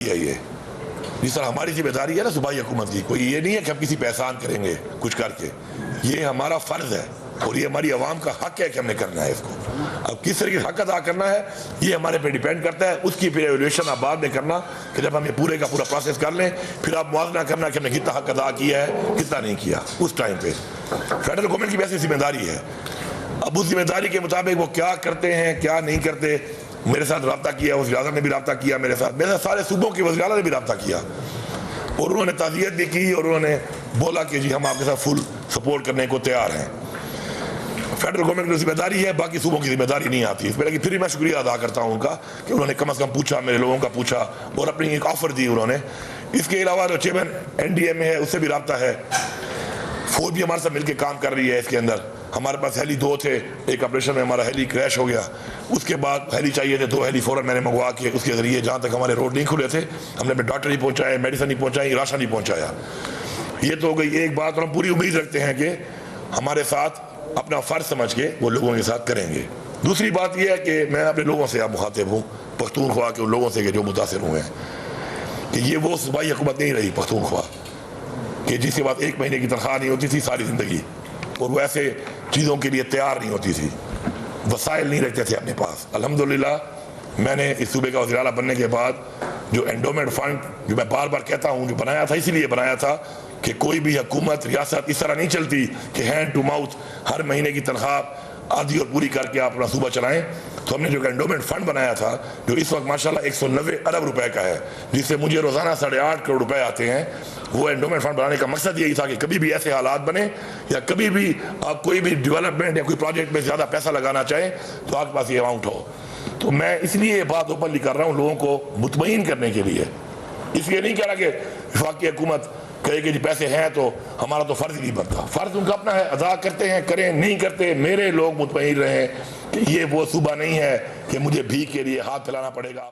یہ جس طرح ہماری ذمہ داری ہے نا صوبائی حکومت کی، کوئی یہ نہیں ہے کہ ہم کسی پہ احسان کریں گے کچھ کر کے، یہ ہمارا فرض ہے اور یہ ہماری عوام کا حق ہے کہ ہم نے کرنا ہے اس کو۔ اب کس طرح کی حق ادا کرنا ہے یہ ہمارے پہ ڈیپینڈ کرتا ہے، اس کی پھر ایویلیوشن آپ بعد میں کرنا کہ جب ہم یہ پورے کا پورا پروسیس کر لیں پھر آپ موازنہ کرنا کہ ہم نے کتنا حق ادا کیا ہے کتنا نہیں کیا اس ٹائم پہ۔ فیڈرل گورنمنٹ کی ویسے ذمہ داری ہے، اب اس ذمہ داری کے مطابق وہ کیا کرتے ہیں کیا نہیں کرتے۔ میرے ساتھ رابطہ کیا، وزیر اعظم نے بھی رابطہ کیا میرے ساتھ سارے صوبوں کے وزیر اعلیٰ نے بھی رابطہ کیا اور انہوں نے تعزیت بھی کی اور انہوں نے بولا کہ جی ہم آپ کے ساتھ فل سپورٹ کرنے کو تیار ہیں۔ فیڈرل گورنمنٹ کی ذمہ داری ہے، باقی صوبوں کی ذمہ داری نہیں آتی اس میں، لیکن پھر بھی میں شکریہ ادا کرتا ہوں ان کا کہ انہوں نے کم از کم پوچھا، میرے لوگوں کا پوچھا اور اپنی ایک آفر دی انہوں نے۔ اس کے علاوہ جو چیئرمین این ڈی اے میں ہے اس سے بھی رابطہ ہے، فوج بھی ہمارے ساتھ مل کے کام کر رہی ہے اس کے اندر۔ ہمارے پاس ہیلی 2 تھے، ایک آپریشن میں ہمارا ہیلی کریش ہو گیا، اس کے بعد ہیلی چاہیے تھے 2 ہیلی فوراً میں نے منگوا کے اس کے ذریعے جہاں تک ہمارے روڈ نہیں کھلے تھے ہم نے ڈاکٹر نہیں پہنچائے، میڈیسن نہیں پہنچائی، راشن نہیں پہنچایا۔ یہ تو ہو گئی ایک بات، اور ہم پوری امید رکھتے ہیں کہ ہمارے ساتھ اپنا فرض سمجھ کے وہ لوگوں کے ساتھ کریں گے۔ دوسری بات یہ ہے کہ میں اپنے لوگوں سے اب مخاطب ہوں، پختونخوا کے ان لوگوں سے کہ جو متاثر ہوئے ہیں، کہ یہ وہ صوبائی حکومت نہیں رہی پختونخوا کہ جس کے بعد 1 مہینے کی تنخواہ نہیں ہوتی تھی ساری زندگی، اور وہ ایسے چیزوں کے لیے تیار نہیں ہوتی تھی، وسائل نہیں رکھتے تھے اپنے پاس۔ الحمدللہ میں نے اس صوبے کا وزیر اعلیٰ بننے کے بعد جو انڈومنٹ فنڈ جو میں بار بار کہتا ہوں جو بنایا تھا، اسی لیے بنایا تھا کہ کوئی بھی حکومت ریاست اس طرح نہیں چلتی کہ ہینڈ ٹو ماؤتھ ہر مہینے کی تنخواہ آدھی اور پوری کر کے آپ اپنا صوبہ چلائیں۔ تو ہم نے جو انڈومنٹ فنڈ بنایا تھا جو اس وقت ماشاءاللہ 190 ارب روپے کا ہے، جس سے مجھے روزانہ 8.5 کروڑ روپے آتے ہیں، وہ انڈومنٹ فنڈ بنانے کا مقصد یہی تھا کہ کبھی بھی ایسے حالات بنے یا کبھی بھی آپ کوئی بھی ڈیولپمنٹ یا کوئی پروجیکٹ میں زیادہ پیسہ لگانا چاہیں تو آپ کے پاس یہ اماؤنٹ ہو۔ تو میں اس لیے یہ بات اوپنلی کر رہا ہوں لوگوں کو مطمئن کرنے کے لیے، اس لیے نہیں کہہ رہا کہ وفاقی حکومت کہے کہ جی پیسے ہیں تو ہمارا تو فرض ہی نہیں بنتا، فرض ان کا اپنا ہے، ادا کرتے ہیں کریں، نہیں کرتے میرے لوگ مطمئن رہیں کہ یہ وہ صوبہ نہیں ہے کہ مجھے بھیک کے لیے ہاتھ پھیلانا پڑے گا۔